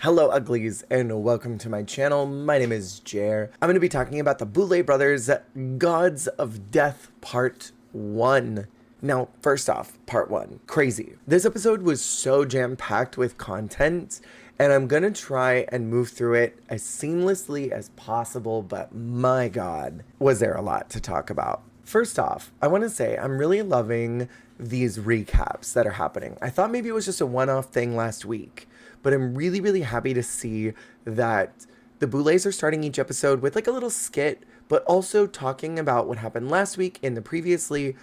Hello uglies and welcome to my channel. My name is Jer. I'm going to be talking about the Boulay Brothers Gods of Death Part 1. Now, first off, Part 1. Crazy. This episode was so jam-packed with content and I'm going to try and move through it as seamlessly as possible, but my god, was there a lot to talk about. First off, I want to say I'm really loving these recaps that are happening. I thought maybe it was just a one-off thing last week, but I'm really happy to see that the Boulays are starting each episode with like a little skit, but also talking about what happened last week in the previously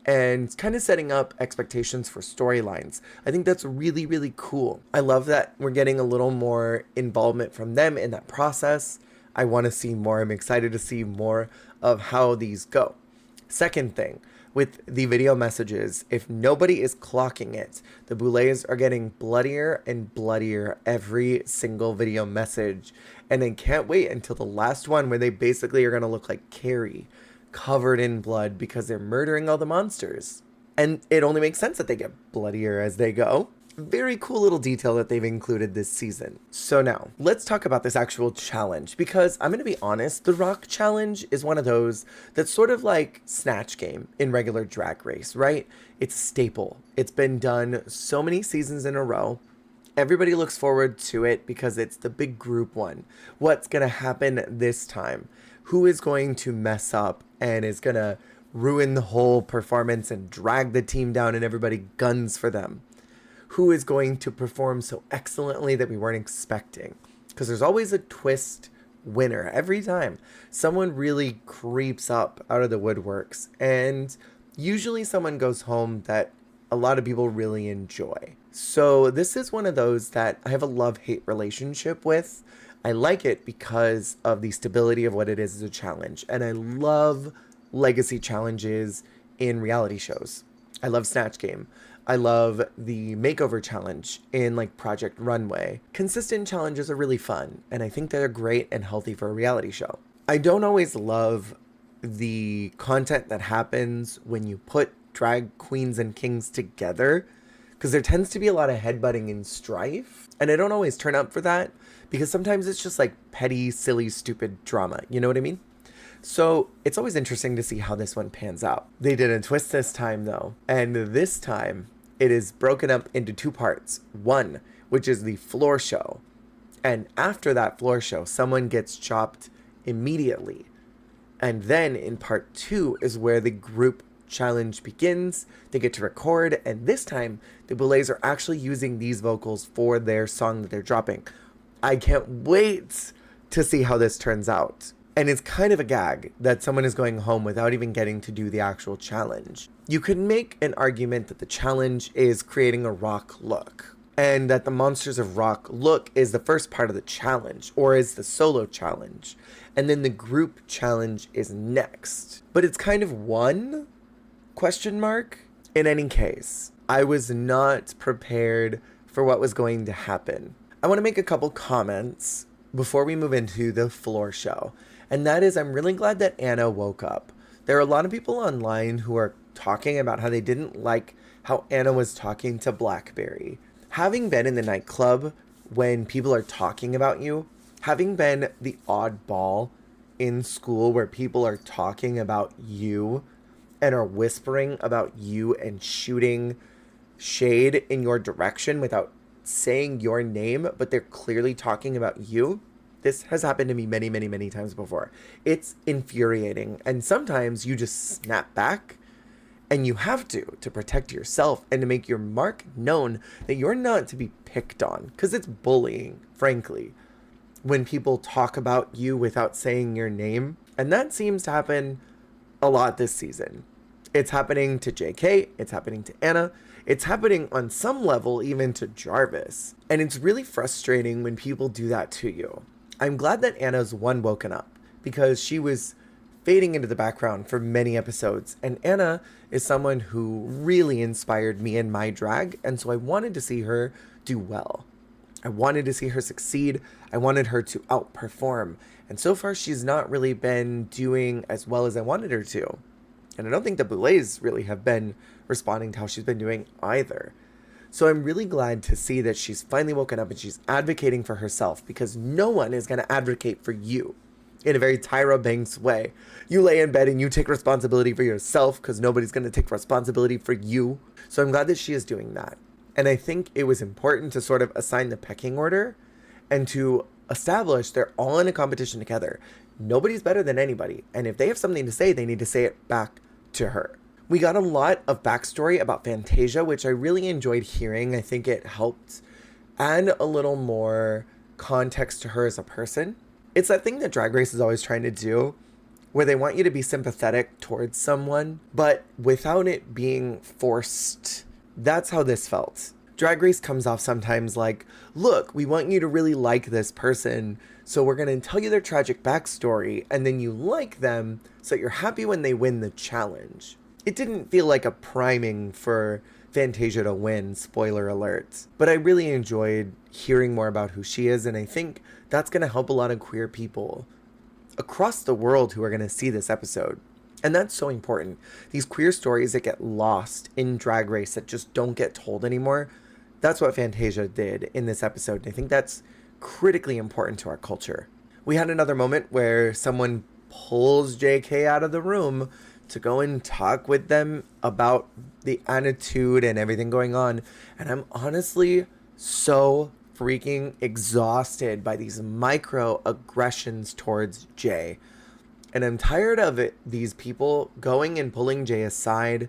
and kind of setting up expectations for storylines. I think that's really cool. I love that we're getting a little more involvement from them in that process. I want to see more. I'm excited to see more of how these go. Second thing, with the video messages, if nobody is clocking it, the Boulays are getting bloodier and bloodier every single video message. And I can't wait until the last one where they basically are going to look like Carrie, covered in blood because they're murdering all the monsters. And it only makes sense that they get bloodier as they go. Very cool little detail that they've included this season. So now, let's talk about this actual challenge, because I'm going to be honest, the Rock Challenge is one of those that's sort of like Snatch Game in regular Drag Race, right? It's staple. It's been done so many seasons in a row. Everybody looks forward to it because it's the big group one. What's going to happen this time? Who is going to mess up and is going to ruin the whole performance and drag the team down and everybody guns for them? Who is going to perform so excellently that we weren't expecting? Because there's always a twist winner every time. Someone really creeps up out of the woodworks, and usually someone goes home that a lot of people really enjoy. So this is one of those that I have a love-hate relationship with. I like it because of the stability of what it is as a challenge, and I love legacy challenges in reality shows. I love Snatch Game. I love the makeover challenge in like Project Runway. Consistent challenges are really fun, and I think they're great and healthy for a reality show. I don't always love the content that happens when you put drag queens and kings together, because there tends to be a lot of headbutting and strife, and I don't always turn up for that, because sometimes it's just like petty, silly, stupid drama, you know what I mean? So it's always interesting to see how this one pans out. They did a twist this time though, and this time it is broken up into two parts. One, which is the floor show, and after that floor show, someone gets chopped immediately. And then in part two is where the group challenge begins. They get to record, and this time the Boulays are actually using these vocals for their song that they're dropping. I can't wait to see how this turns out. And it's kind of a gag that someone is going home without even getting to do the actual challenge. You could make an argument that the challenge is creating a rock look, and that the Monsters of Rock look is the first part of the challenge, or is the solo challenge, and then the group challenge is next. But it's kind of one question mark. In any case, I was not prepared for what was going to happen. I want to make a couple comments before we move into the floor show. And that is, I'm really glad that Anna woke up. There are a lot of people online who are talking about how they didn't like how Anna was talking to Blackberry. Having been in the nightclub when people are talking about you, having been the oddball in school where people are talking about you and are whispering about you and shooting shade in your direction without saying your name, but they're clearly talking about you. This has happened to me many times before. It's infuriating. And sometimes you just snap back, and you have to protect yourself and to make your mark known that you're not to be picked on. Because it's bullying, frankly, when people talk about you without saying your name. And that seems to happen a lot this season. It's happening to JK. It's happening to Anna. It's happening on some level even to Jarvis. And it's really frustrating when people do that to you. I'm glad that Anna's woken up, because she was fading into the background for many episodes, and Anna is someone who really inspired me in my drag, and so I wanted to see her do well. I wanted to see her succeed. I wanted her to outperform, and so far she's not really been doing as well as I wanted her to. And I don't think the Boulays really have been responding to how she's been doing either. So I'm really glad to see that she's finally woken up and she's advocating for herself, because no one is going to advocate for you in a very Tyra Banks way. You lay in bed and you take responsibility for yourself because nobody's going to take responsibility for you. So I'm glad that she is doing that. And I think it was important to sort of assign the pecking order and to establish they're all in a competition together. Nobody's better than anybody. And if they have something to say, they need to say it back to her. We got a lot of backstory about Fantasia, which I really enjoyed hearing. I think it helped add a little more context to her as a person. It's that thing that Drag Race is always trying to do, where they want you to be sympathetic towards someone, but without it being forced. That's how this felt. Drag Race comes off sometimes like, look, we want you to really like this person, so we're going to tell you their tragic backstory, and then you like them, so that you're happy when they win the challenge. It didn't feel like a priming for Fantasia to win, spoiler alert. But I really enjoyed hearing more about who she is, and I think that's going to help a lot of queer people across the world who are going to see this episode. And that's so important. These queer stories that get lost in Drag Race that just don't get told anymore, that's what Fantasia did in this episode. And I think that's critically important to our culture. We had another moment where someone pulls JK out of the room to go and talk with them about the attitude and everything going on. And I'm honestly so freaking exhausted by these microaggressions towards Jay. And I'm tired of it, these people going and pulling Jay aside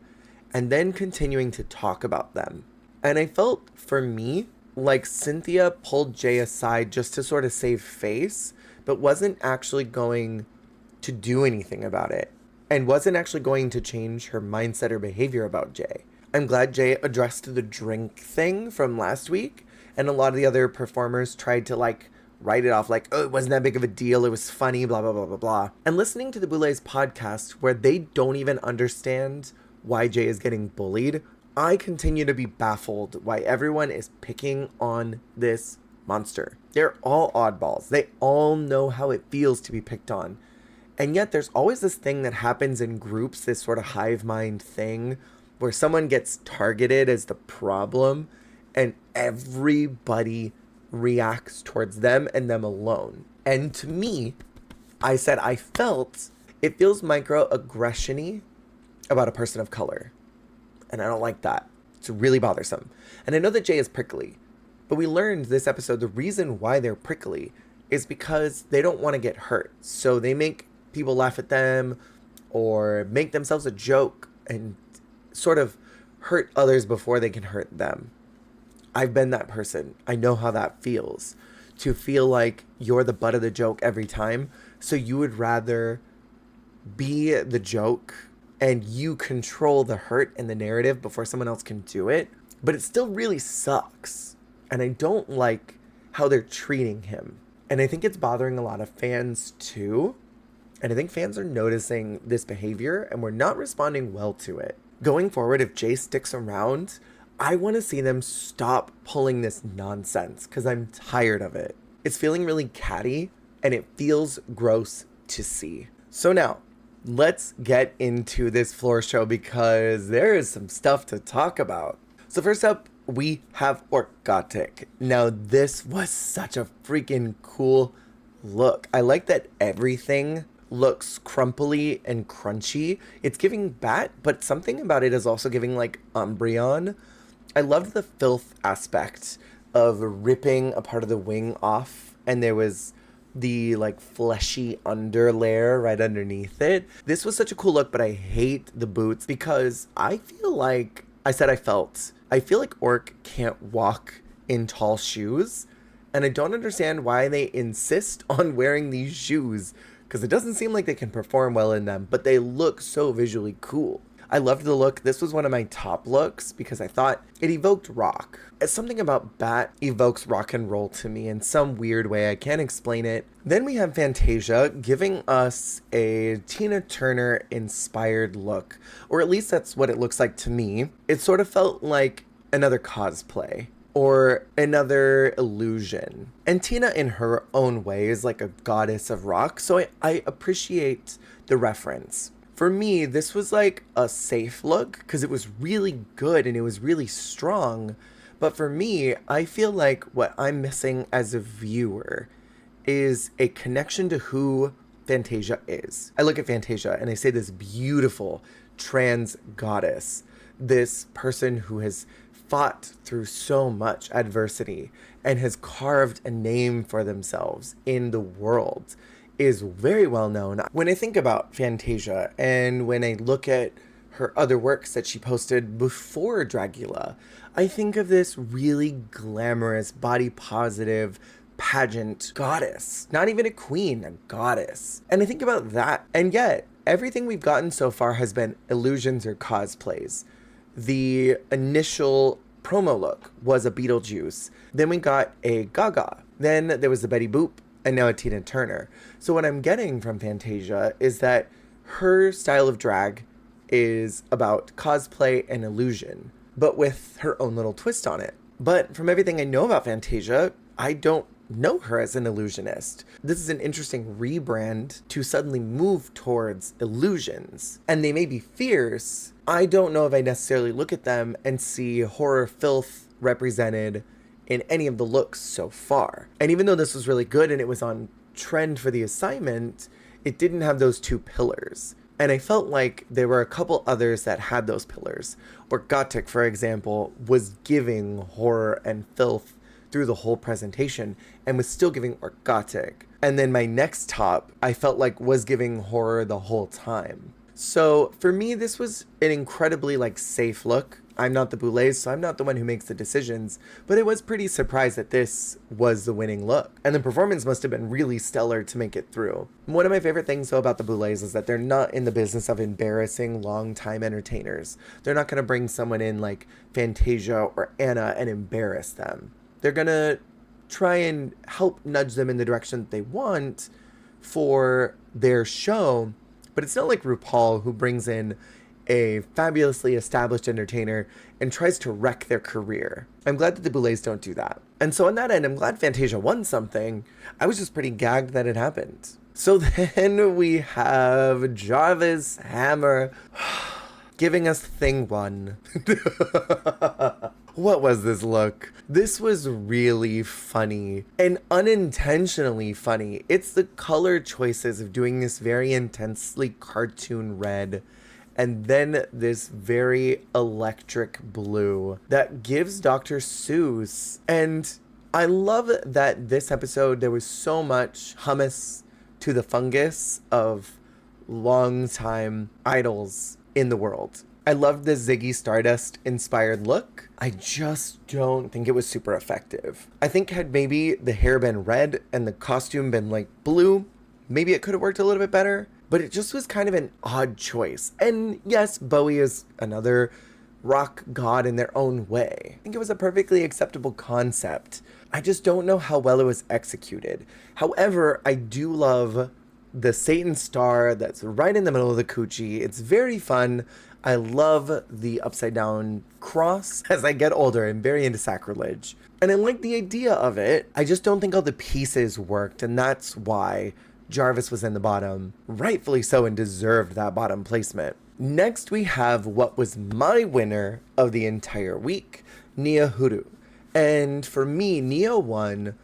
and then continuing to talk about them. And I felt, for me, like Cynthia pulled Jay aside just to sort of save face, but wasn't actually going to do anything about it. And wasn't actually going to change her mindset or behavior about Jay. I'm glad Jay addressed the drink thing from last week. And a lot of the other performers tried to write it off like, oh, it wasn't that big of a deal. It was funny, blah, blah, blah, blah, blah. And listening to the Boulets podcast where they don't even understand why Jay is getting bullied, I continue to be baffled why everyone is picking on this monster. They're all oddballs. They all know how it feels to be picked on. And yet there's always this thing that happens in groups, this sort of hive mind thing, where someone gets targeted as the problem and everybody reacts towards them and them alone. And to me, I said I felt it feels microaggression-y about a person of color. And I don't like that. It's really bothersome. And I know that Jay is prickly, but we learned this episode the reason why they're prickly is because they don't want to get hurt. So they make people laugh at them or make themselves a joke and sort of hurt others before they can hurt them. I've been that person. I know how that feels, to feel like you're the butt of the joke every time. So you would rather be the joke and you control the hurt and the narrative before someone else can do it. But it still really sucks. And I don't like how they're treating him. And I think it's bothering a lot of fans too. And I think fans are noticing this behavior and we're not responding well to it. Going forward, if Jay sticks around, I want to see them stop pulling this nonsense because I'm tired of it. It's feeling really catty and it feels gross to see. So now, let's get into this floor show because there is some stuff to talk about. So first up, we have Orgotic. Now, this was such a freaking cool look. I like that everything looks crumply and crunchy. It's giving bat, but something about it is also giving like Umbreon. I loved the filth aspect of ripping a part of the wing off, and there was the like fleshy under layer right underneath it. This was such a cool look, but I hate the boots because I feel like I feel like Orc can't walk in tall shoes, and I don't understand why they insist on wearing these shoes because it doesn't seem like they can perform well in them, but they look so visually cool. I loved the look. This was one of my top looks because I thought it evoked rock. Something about Bat evokes rock and roll to me in some weird way. I can't explain it. Then we have Fantasia giving us a Tina Turner inspired look, or at least that's what it looks like to me. It sort of felt like another cosplay or another illusion. And Tina in her own way is like a goddess of rock, so I appreciate the reference. For me, this was like a safe look because it was really good and it was really strong, But for me, I feel like what I'm missing as a viewer is a connection to who Fantasia is. I look at Fantasia and I say this beautiful trans goddess, this person who has fought through so much adversity and has carved a name for themselves in the world, is very well known. When I think about Fantasia and when I look at her other works that she posted before Dragula, I think of this really glamorous, body positive, pageant goddess. Not even a queen, a goddess. And I think about that. And yet, everything we've gotten so far has been illusions or cosplays. The initial promo look was a Beetlejuice. Then we got a Gaga. Then there was the Betty Boop, and now a Tina Turner. So what I'm getting from Fantasia is that her style of drag is about cosplay and illusion, but with her own little twist on it. But from everything I know about Fantasia, I don't know her as an illusionist. This is an interesting rebrand to suddenly move towards illusions. And they may be fierce. I don't know if I necessarily look at them and see horror filth represented in any of the looks so far. And even though this was really good and it was on trend for the assignment, it didn't have those two pillars. And I felt like there were a couple others that had those pillars. Orgotic, for example, was giving horror and filth through the whole presentation and was still giving orgotic. And then my next top, I felt like was giving horror the whole time. So for me, this was an incredibly safe look. I'm not the Boulets, so I'm not the one who makes the decisions, but I was pretty surprised that this was the winning look. And the performance must have been really stellar to make it through. One of my favorite things though about the Boulets is that they're not in the business of embarrassing long-time entertainers. They're not gonna bring someone in like Fantasia or Anna and embarrass them. They're gonna try and help nudge them in the direction that they want for their show, but it's not like RuPaul, who brings in a fabulously established entertainer and tries to wreck their career. I'm glad that the Boulets don't do that. And so on that end, I'm glad Fantasia won something. I was just pretty gagged that it happened. So then we have Jarvis Hammer giving us Thing 1. What was this look? This was really funny and unintentionally funny. It's the color choices of doing this very intensely cartoon red and then this very electric blue that gives Dr. Seuss. And I love that this episode, there was so much hummus to the fungus of longtime idols in the world. I loved the Ziggy Stardust inspired look. I just don't think it was super effective. I think had maybe the hair been red and the costume been blue, maybe it could have worked a little bit better. But it just was kind of an odd choice. And yes, Bowie is another rock god in their own way. I think it was a perfectly acceptable concept. I just don't know how well it was executed. However, I do love the Satan star that's right in the middle of the coochie. It's very fun. I love the upside down cross. As I get older, I'm very into sacrilege. And I like the idea of it. I just don't think all the pieces worked, and that's why Jarvis was in the bottom, rightfully so, and deserved that bottom placement. Next, we have what was my winner of the entire week, Nia Huru. And for me, Nia won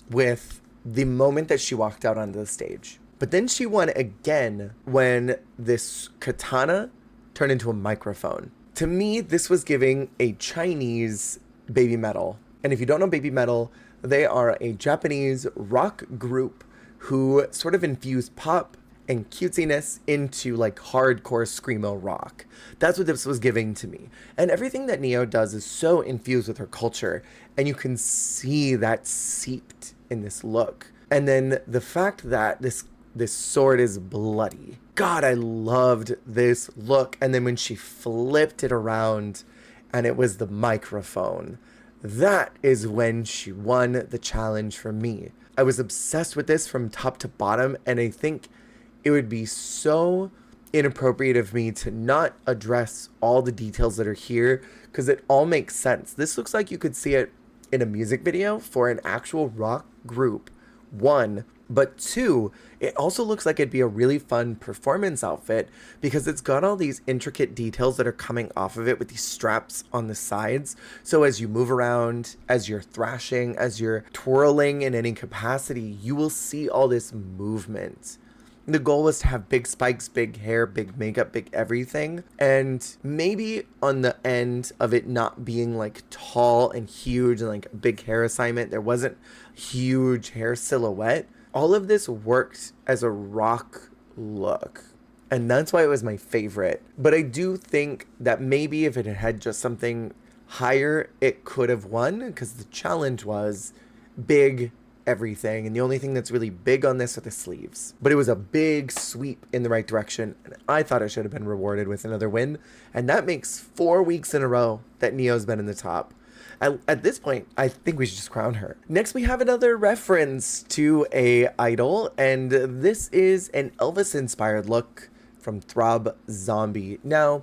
with the moment that she walked out onto the stage. But then she won again when this katana turned into a microphone. To me, this was giving a Chinese Baby Metal. And if you don't know Baby Metal, they are a Japanese rock group who sort of infused pop and cutesiness into hardcore screamo rock. That's what this was giving to me. And everything that Neo does is so infused with her culture, and you can see that seeped in this look. And then the fact that this sword is bloody. God, I loved this look. And then when she flipped it around and it was the microphone, that is when she won the challenge for me. I was obsessed with this from top to bottom, and I think it would be so inappropriate of me to not address all the details that are here, because it all makes sense. This looks like you could see it in a music video for an actual rock group. One, But two, it also looks like it'd be a really fun performance outfit because it's got all these intricate details that are coming off of it with these straps on the sides. So as you move around, as you're thrashing, as you're twirling in any capacity, you will see all this movement. The goal was to have big spikes, big hair, big makeup, big everything. And maybe on the end of it not being like tall and huge and like a big hair assignment, there wasn't huge hair silhouette. All of this worked as a rock look. And that's why it was my favorite. But I do think that maybe if it had just something higher, it could have won because the challenge was big everything, and the only thing that's really big on this are the sleeves. But it was a big sweep in the right direction, and I thought it should have been rewarded with another win, and that makes 4 weeks in a row that Neo's been in the top. At this point, I think we should just crown her. Next, we have another reference to a idol, and this is an Elvis-inspired look from Throb Zombie. Now,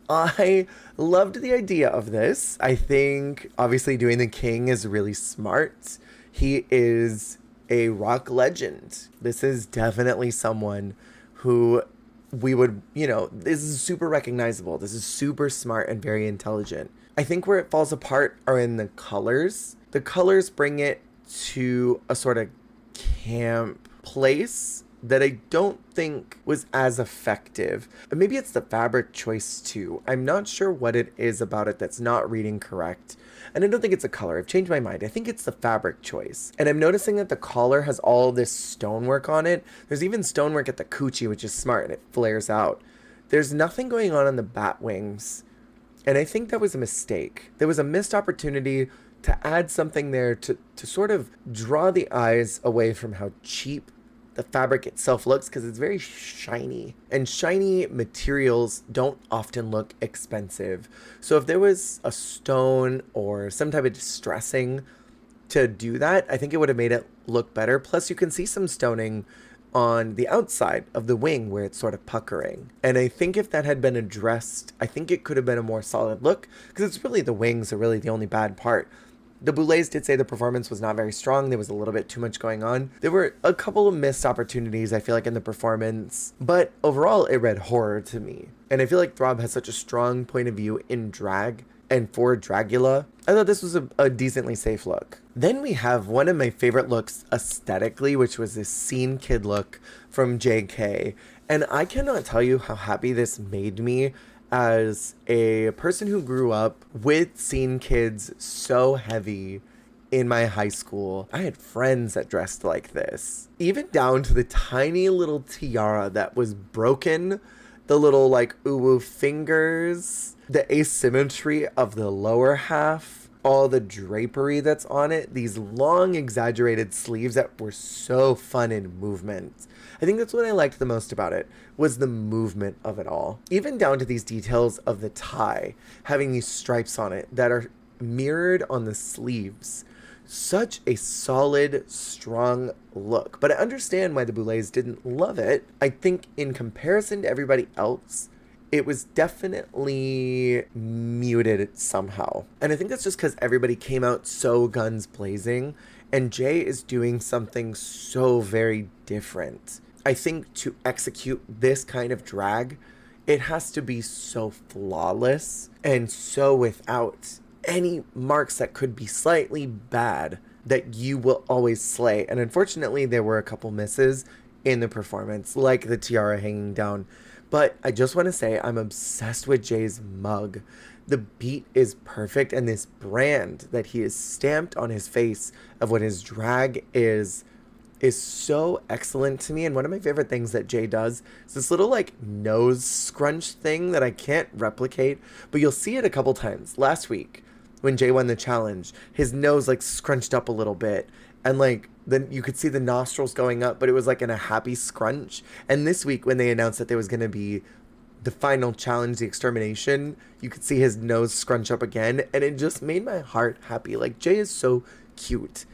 I loved the idea of this. I think, obviously, doing the king is really smart. He is a rock legend. This is definitely someone who we would, this is super recognizable. This is super smart and very intelligent. I think where it falls apart are in the colors. The colors bring it to a sort of camp place that I don't think was as effective. But maybe it's the fabric choice too. I'm not sure what it is about it that's not reading correct. And I don't think it's a color. I've changed my mind. I think it's the fabric choice. And I'm noticing that the collar has all this stonework on it. There's even stonework at the coochie, which is smart, and it flares out. There's nothing going on the bat wings. And I think that was a mistake. There was a missed opportunity to add something there to sort of draw the eyes away from how cheap the fabric itself looks, because it's very shiny, and shiny materials don't often look expensive. So if there was a stone or some type of distressing to do that, I think it would have made it look better. Plus you can see some stoning on the outside of the wing where it's sort of puckering. And I think if that had been addressed, I think it could have been a more solid look, because it's really the wings are really the only bad part. The Boulets did say the performance was not very strong. There was a little bit too much going on. There were a couple of missed opportunities, I feel like, in the performance. But overall, it read horror to me. And I feel like Throb has such a strong point of view in drag. And for Dragula, I thought this was a decently safe look. Then we have one of my favorite looks aesthetically, which was this Scene Kid look from JK. And I cannot tell you how happy this made me as a person who grew up with Scene Kids so heavy in my high school. I had friends that dressed like this, even down to the tiny little tiara that was broken, the little like uwu fingers, the asymmetry of the lower half, all the drapery that's on it, these long exaggerated sleeves that were so fun in movement. I think that's what I liked the most about it, was the movement of it all. Even down to these details of the tie, having these stripes on it that are mirrored on the sleeves. Such a solid, strong look. But I understand why the Boulets didn't love it. I think in comparison to everybody else, it was definitely muted somehow. And I think that's just because everybody came out so guns blazing, and Jay is doing something so very different. I think to execute this kind of drag, it has to be so flawless and so without any marks that could be slightly bad that you will always slay. And unfortunately, there were a couple misses in the performance, like the tiara hanging down. But I just want to say I'm obsessed with Jay's mug. The beat is perfect, and this brand that he has stamped on his face of what his drag is so excellent to me. And one of my favorite things that Jay does is this little like nose scrunch thing that I can't replicate, but you'll see it a couple times. Last week when Jay won the challenge, his nose like scrunched up a little bit, and like then you could see the nostrils going up, but it was like in a happy scrunch. And this week when they announced that there was going to be the final challenge, the extermination, you could see his nose scrunch up again, and it just made my heart happy. Like, Jay is so cute.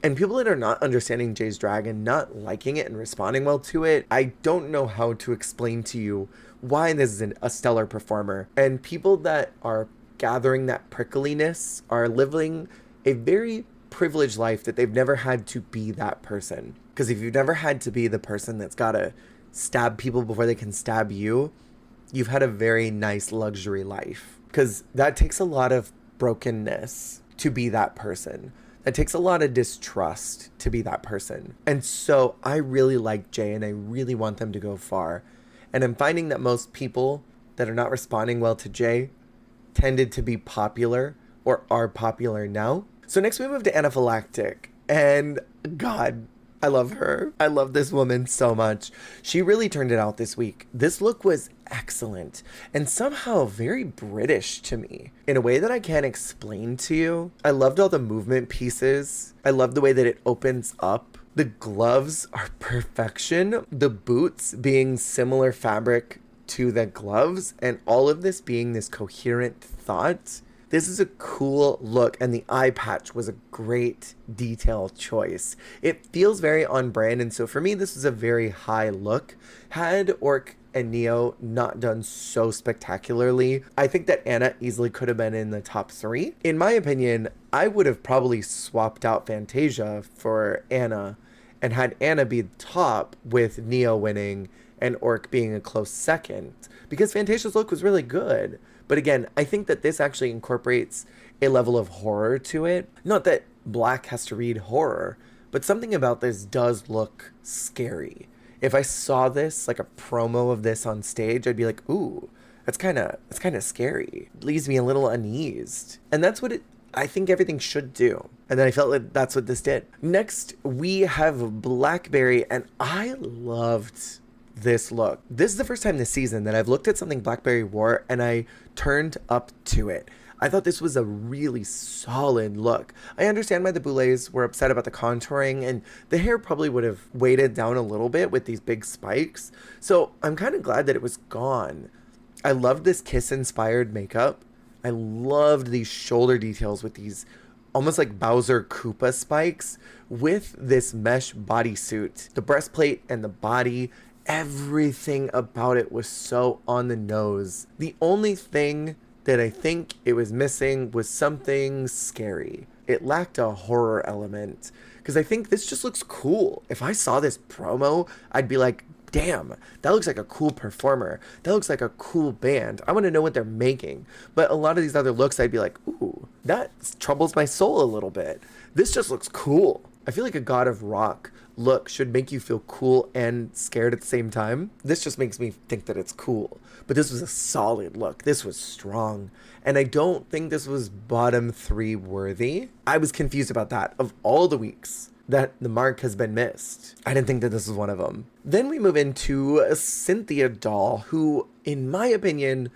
And people that are not understanding Jay's drag and not liking it and responding well to it, I don't know how to explain to you why this is a stellar performer. And people that are gathering that prickliness are living a very privileged life that they've never had to be that person. Because if you've never had to be the person that's got to stab people before they can stab you, you've had a very nice luxury life. Because that takes a lot of brokenness to be that person. It takes a lot of distrust to be that person. And so I really like Jay, and I really want them to go far. And I'm finding that most people that are not responding well to Jay tended to be popular or are popular now. So next we move to Anaphylactic. And God, I love her. I love this woman so much. She really turned it out this week. This look was excellent and somehow very British to me in a way that I can't explain to you. I loved all the movement pieces. I love the way that it opens up. The gloves are perfection. The boots being similar fabric to the gloves, and all of this being this coherent thought. This is a cool look, and the eye patch was a great detail choice. It feels very on brand, and so for me, this is a very high look. Had Orc and Neo not done so spectacularly, I think that Anna easily could have been in the top 3. In my opinion, I would have probably swapped out Fantasia for Anna and had Anna be top with Neo winning and Orc being a close second, because Fantasia's look was really good. But again, I think that this actually incorporates a level of horror to it. Not that black has to read horror, but something about this does look scary. If I saw this, like a promo of this on stage, I'd be like, ooh, that's kind of scary. It leaves me a little uneased. And that's what I think everything should do. And then I felt like that's what this did. Next, we have Blackberry, and I loved this look. This is the first time this season that I've looked at something Blackberry wore and I turned up to it. I thought this was a really solid look. I understand why the Boulets were upset about the contouring, and the hair probably would have weighted down a little bit with these big spikes. So I'm kind of glad that it was gone. I loved this Kiss-inspired makeup. I loved these shoulder details with these almost like Bowser Koopa spikes with this mesh bodysuit. The breastplate and the body, everything about it was so on the nose. The only thing that I think it was missing was something scary. It lacked a horror element, because I think this just looks cool. If I saw this promo, I'd be like, damn, that looks like a cool performer. That looks like a cool band. I want to know what they're making. But a lot of these other looks, I'd be like, ooh, that troubles my soul a little bit. This just looks cool. I feel like a God of Rock look should make you feel cool and scared at the same time. This just makes me think that it's cool. But this was a solid look. This was strong. And I don't think this was bottom 3 worthy. I was confused about that. Of all the weeks that the mark has been missed, I didn't think that this was one of them. Then we move into a Cynthia doll, who, in my opinion,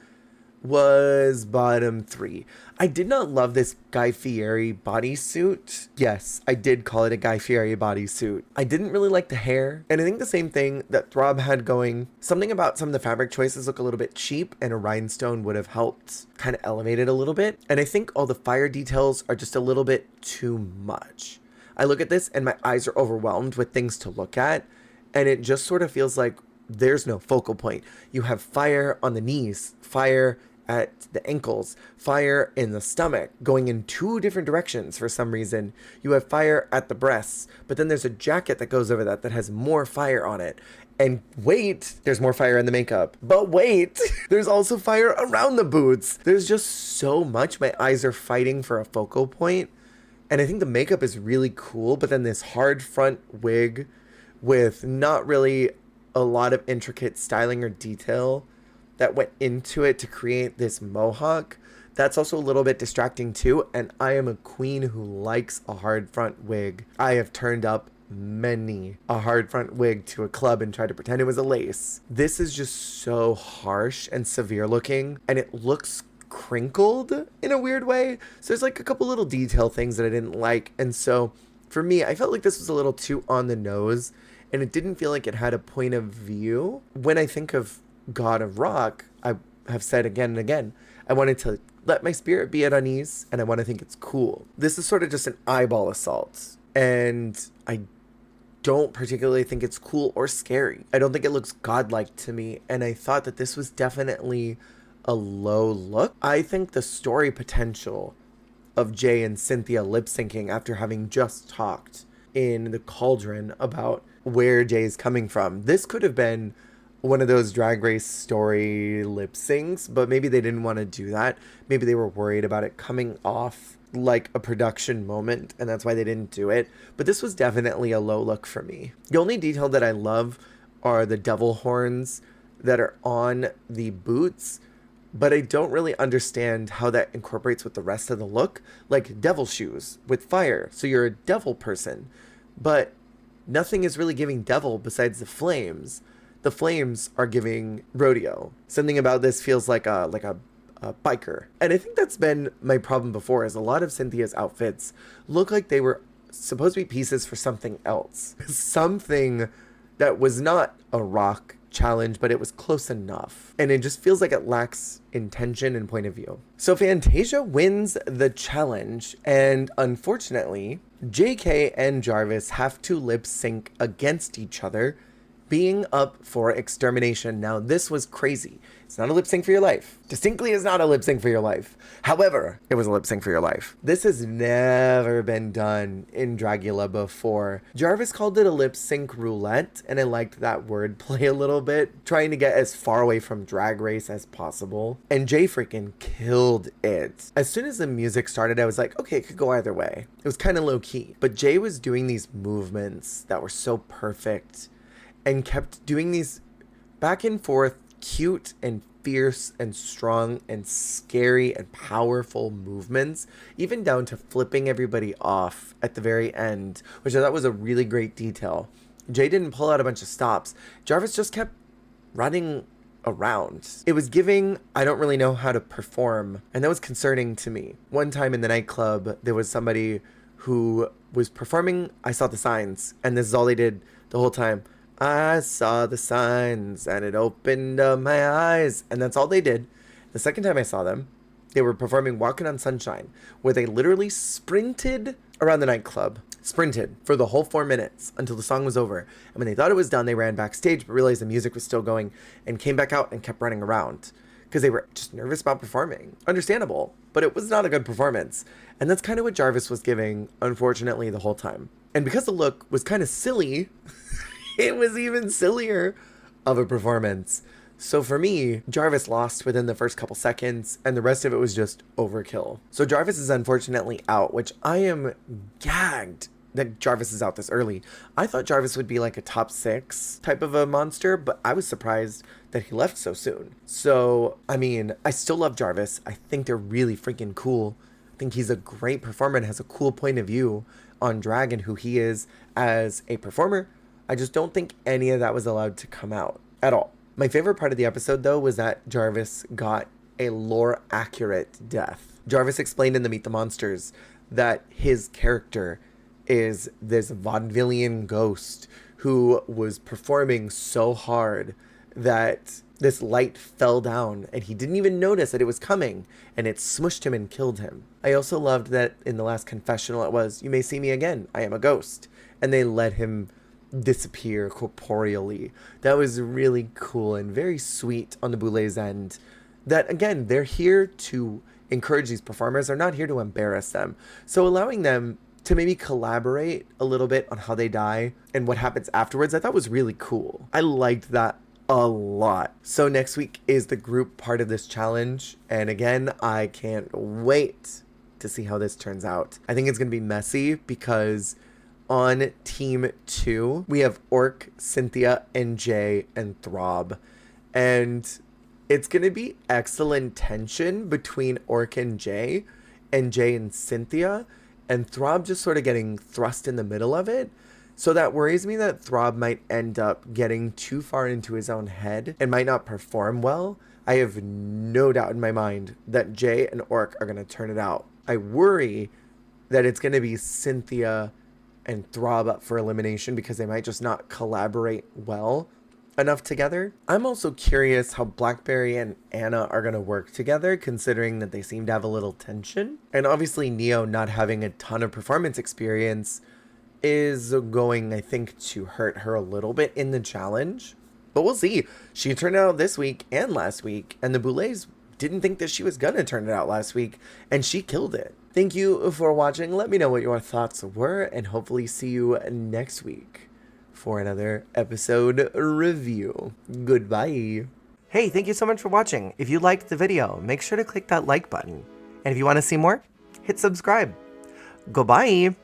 was bottom 3. I did not love this Guy Fieri bodysuit. Yes, I did call it a Guy Fieri bodysuit. I didn't really like the hair, and I think the same thing that Throb had going. Something about some of the fabric choices look a little bit cheap, and a rhinestone would have helped kind of elevate it a little bit. And I think all the fire details are just a little bit too much. I look at this and my eyes are overwhelmed with things to look at, and it just sort of feels like there's no focal point. You have fire on the knees, fire at the ankles, fire in the stomach, going in 2 different directions for some reason. You have fire at the breasts, but then there's a jacket that goes over that has more fire on it. And wait, there's more fire in the makeup. But wait, there's also fire around the boots. There's just so much. My eyes are fighting for a focal point. And I think the makeup is really cool, but then this hard front wig with not really a lot of intricate styling or detail that went into it to create this mohawk, that's also a little bit distracting too. And I am a queen who likes a hard front wig. I have turned up many a hard front wig to a club and tried to pretend it was a lace. This is just so harsh and severe looking, and it looks crinkled in a weird way. So there's like a couple little detail things that I didn't like. And so for me, I felt like this was a little too on the nose, and it didn't feel like it had a point of view. When I think of God of Rock, I have said again and again, I wanted to let my spirit be at unease, and I want to think it's cool. This is sort of just an eyeball assault, and I don't particularly think it's cool or scary. I don't think it looks godlike to me, and I thought that this was definitely a low look. I think the story potential of Jay and Cynthia lip syncing after having just talked in the cauldron about where Jay's coming from. This could have been one of those Drag Race story lip syncs, but maybe they didn't want to do that. Maybe they were worried about it coming off like a production moment, and that's why they didn't do it. But this was definitely a low look for me. The only detail that I love are the devil horns that are on the boots, but I don't really understand how that incorporates with the rest of the look. Like devil shoes with fire, so you're a devil person, but nothing is really giving devil besides the flames. The flames are giving rodeo. Something about this feels like a biker. And I think that's been my problem before, is a lot of Cynthia's outfits look like they were supposed to be pieces for something else. Something that was not a rock challenge, but it was close enough. And it just feels like it lacks intention and point of view. So Fantasia wins the challenge, and unfortunately, JK and Jarvis have to lip sync against each other, being up for extermination. Now, this was crazy. It's not a lip sync for your life. Distinctly is not a lip sync for your life. However, it was a lip sync for your life. This has never been done in Dragula before. Jarvis called it a lip sync roulette, and I liked that wordplay a little bit, trying to get as far away from Drag Race as possible. And Jay freaking killed it. As soon as the music started, I was like, okay, it could go either way. It was kind of low key. But Jay was doing these movements that were so perfect, and kept doing these back and forth, cute and fierce and strong and scary and powerful movements, even down to flipping everybody off at the very end, which I thought was a really great detail. Jay didn't pull out a bunch of stops. Jarvis just kept running around. It was giving, I don't really know how to perform, and that was concerning to me. One time in the nightclub, there was somebody who was performing I Saw the Signs, and this is all they did the whole time. I saw the signs and it opened up my eyes. And that's all they did. The second time I saw them, they were performing Walking on Sunshine, where they literally sprinted around the nightclub. Sprinted for the whole 4 minutes until the song was over. And when they thought it was done, they ran backstage, but realized the music was still going and came back out and kept running around because they were just nervous about performing. Understandable, but it was not a good performance. And that's kind of what Jarvis was giving, unfortunately, the whole time. And because the look was kind of silly, it was even sillier of a performance. So for me, Jarvis lost within the first couple seconds, and the rest of it was just overkill. So Jarvis is unfortunately out, which I am gagged that Jarvis is out this early. I thought Jarvis would be like a top 6 type of a monster, but I was surprised that he left so soon. So, I mean, I still love Jarvis. I think they're really freaking cool. I think he's a great performer and has a cool point of view on drag and who he is as a performer. I just don't think any of that was allowed to come out at all. My favorite part of the episode, though, was that Jarvis got a lore-accurate death. Jarvis explained in the Meet the Monsters that his character is this vaudevillian ghost who was performing so hard that this light fell down and he didn't even notice that it was coming, and it smushed him and killed him. I also loved that in the last confessional it was, "You may see me again, I am a ghost," and they let him disappear corporeally. That was really cool and very sweet on the Boulet's end. That, again, they're here to encourage these performers. They're not here to embarrass them. So allowing them to maybe collaborate a little bit on how they die and what happens afterwards, I thought was really cool. I liked that a lot. So next week is the group part of this challenge. And again, I can't wait to see how this turns out. I think it's going to be messy because on team 2, we have Orc, Cynthia, and Jay, and Throb. And it's going to be excellent tension between Orc and Jay and Cynthia, and Throb just sort of getting thrust in the middle of it. So that worries me that Throb might end up getting too far into his own head and might not perform well. I have no doubt in my mind that Jay and Orc are going to turn it out. I worry that it's going to be Cynthia and Throb up for elimination because they might just not collaborate well enough together. I'm also curious how Blackberry and Anna are going to work together, considering that they seem to have a little tension. And obviously Neo not having a ton of performance experience is going, I think, to hurt her a little bit in the challenge. But we'll see. She turned out this week and last week, and the Boulets didn't think that she was going to turn it out last week, and she killed it. Thank you for watching. Let me know what your thoughts were, and hopefully see you next week for another episode review. Goodbye. Hey, thank you so much for watching. If you liked the video, make sure to click that like button. And if you want to see more, hit subscribe. Goodbye.